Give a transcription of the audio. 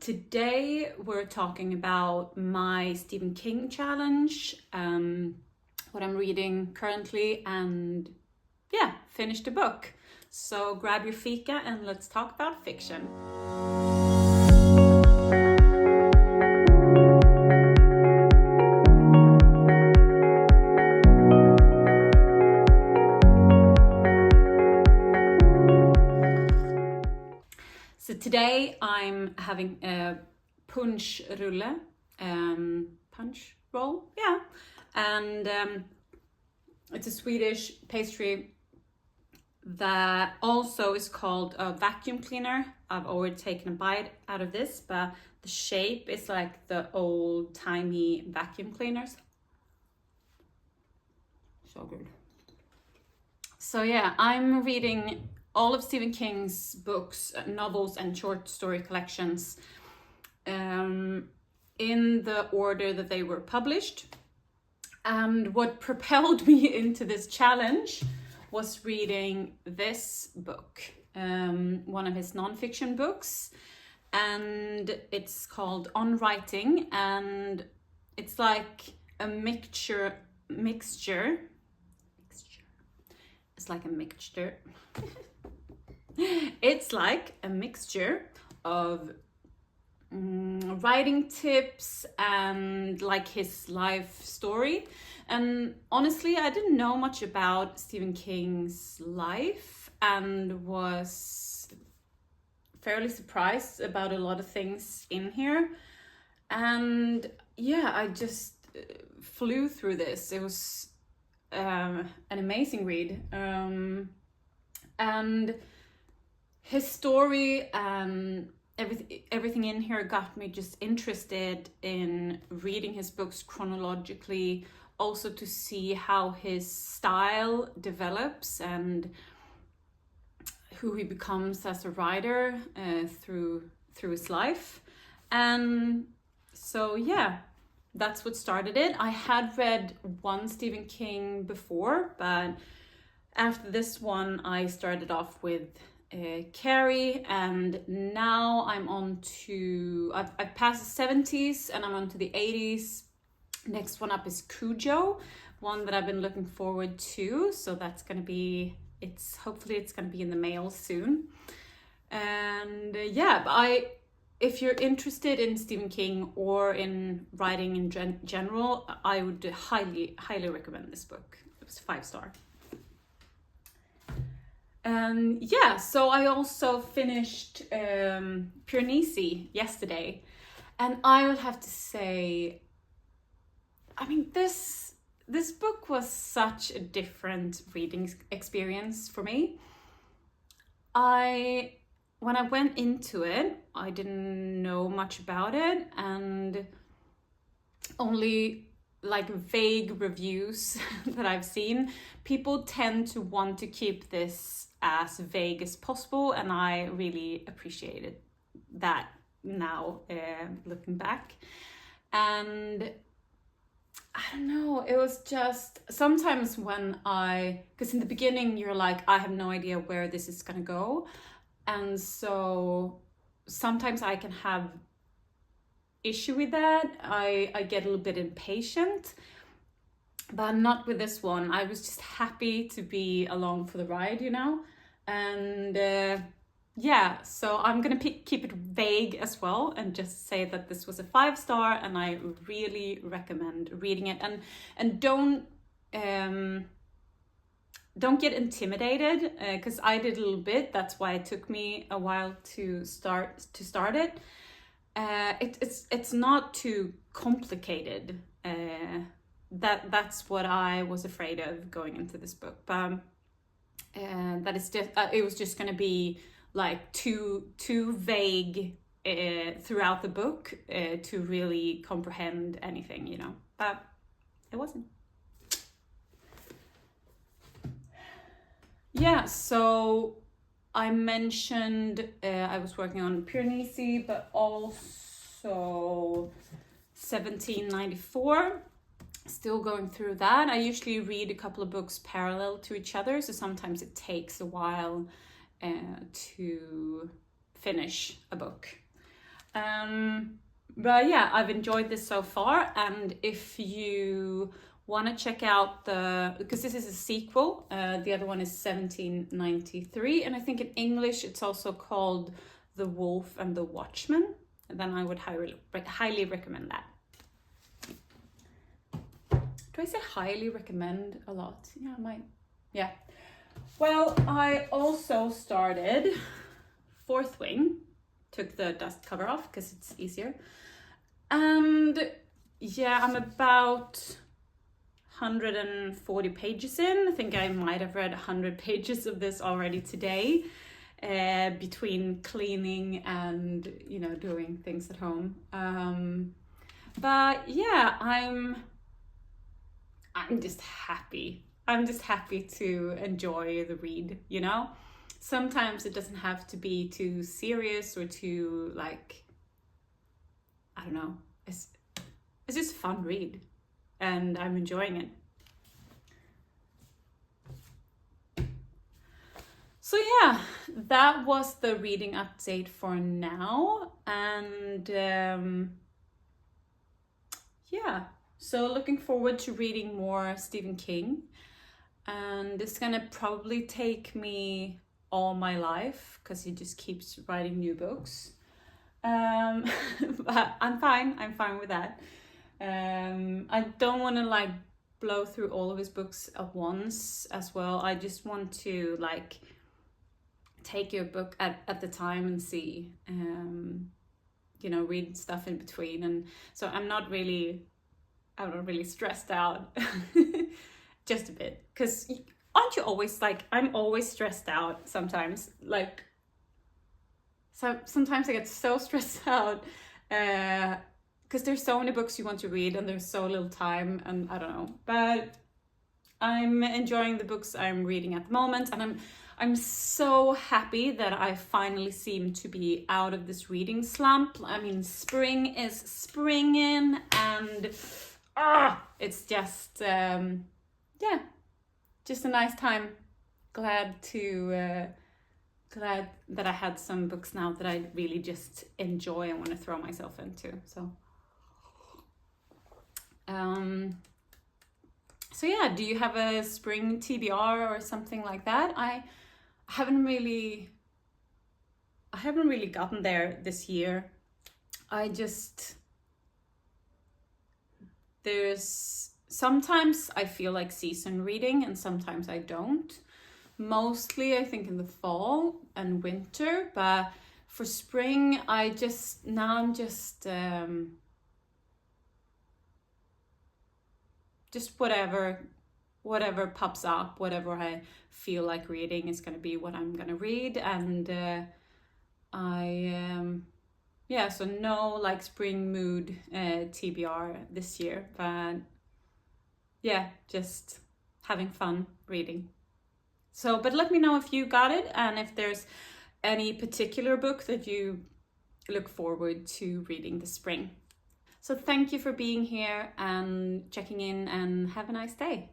Today we're talking about my Stephen King challenge, what I'm reading currently, and yeah, finished a book. So grab your fika and let's talk about fiction. So today I'm having a punch rulle, punch roll, yeah, and it's a Swedish pastry that also is called a vacuum cleaner. I've already taken a bite out of this, but the shape is like the old-timey vacuum cleaners. So good. So yeah, I'm reading all of Stephen King's books, novels, and short story collections in the order that they were published. And what propelled me into this challenge was reading this book, one of his nonfiction books, and it's called On Writing, and it's like a mixture. It's like a mixture. It's like a mixture of writing tips and like his life story. And honestly, I didn't know much about Stephen King's life and was fairly surprised about a lot of things in here. And yeah, I just flew through this. It was an amazing read. And his story and everything in here got me just interested in reading his books chronologically, also to see how his style develops and who he becomes as a writer through his life. And so yeah, that's what started it. I had read one Stephen King before, but after this one I started off with Carrie, and now I'm on to, I've passed the 70s and I'm on to the 80s. Next one up is Cujo, one that I've been looking forward to. So that's gonna be, hopefully it's gonna be in the mail soon. And yeah, but if you're interested in Stephen King or in writing in general, I would highly recommend this book. It was 5-star. Yeah, so I also finished Piranesi yesterday, and I would have to say, I mean, this book was such a different reading experience for me. When I went into it, I didn't know much about it, and only like vague reviews that I've seen. People tend to want to keep this as vague as possible, and I really appreciated that now, looking back. And I don't know, it was just sometimes because in the beginning you're like, I have no idea where this is gonna go, and so sometimes I can have issue with that. I get a little bit impatient, but not with this one. I was just happy to be along for the ride, you know. And yeah, so I'm gonna keep it vague as well and just say that this was a 5-star, and I really recommend reading it. And don't get intimidated, because I did a little bit. That's why it took me a while to start it. It's not too complicated. That's what I was afraid of going into this book, but that is just it was just gonna be like too vague throughout the book to really comprehend anything, you know. But it wasn't. Yeah, so I mentioned I was working on Piranesi, but also 1794. Still going through that. I usually read a couple of books parallel to each other, so sometimes it takes a while to finish a book. But yeah, I've enjoyed this so far, and if you want to check out because this is a sequel, the other one is 1793, and I think in English it's also called The Wolf and the Watchman, and then I would highly recommend that. Do I say highly recommend a lot? Yeah, I might. Yeah. Well, I also started Fourth Wing, took the dust cover off because it's easier. And yeah, I'm about 140 pages in. I think I might have read 100 pages of this already today, between cleaning and, doing things at home. But yeah, I'm just happy. I'm just happy to enjoy the read, Sometimes it doesn't have to be too serious or too, I don't know. It's just a fun read, and I'm enjoying it. So yeah, that was the reading update for now, and yeah, so looking forward to reading more Stephen King, and it's gonna probably take me all my life because he just keeps writing new books. But I'm fine with that. I don't want to blow through all of his books at once as well. I just want to take your book at the time and see, read stuff in between, and so I'm not really stressed out. Just a bit, because aren't you always I'm always stressed out sometimes, so sometimes I get so stressed out because there's so many books you want to read and there's so little time, and I don't know, but I'm enjoying the books I'm reading at the moment, and I'm so happy that I finally seem to be out of this reading slump. I mean, spring is springing, and it's just just a nice time. Glad that I had some books now that I really just enjoy and want to throw myself into. So yeah, do you have a spring TBR or something like that? I haven't really gotten there this year. Sometimes I feel like season reading and sometimes I don't. Mostly I think in the fall and winter, but for spring I'm just whatever pops up, whatever I feel like reading is going to be what I'm going to read, and so no spring mood TBR this year, but yeah, just having fun reading. So, but let me know if you got it and if there's any particular book that you look forward to reading this spring. So thank you for being here and checking in, and have a nice day.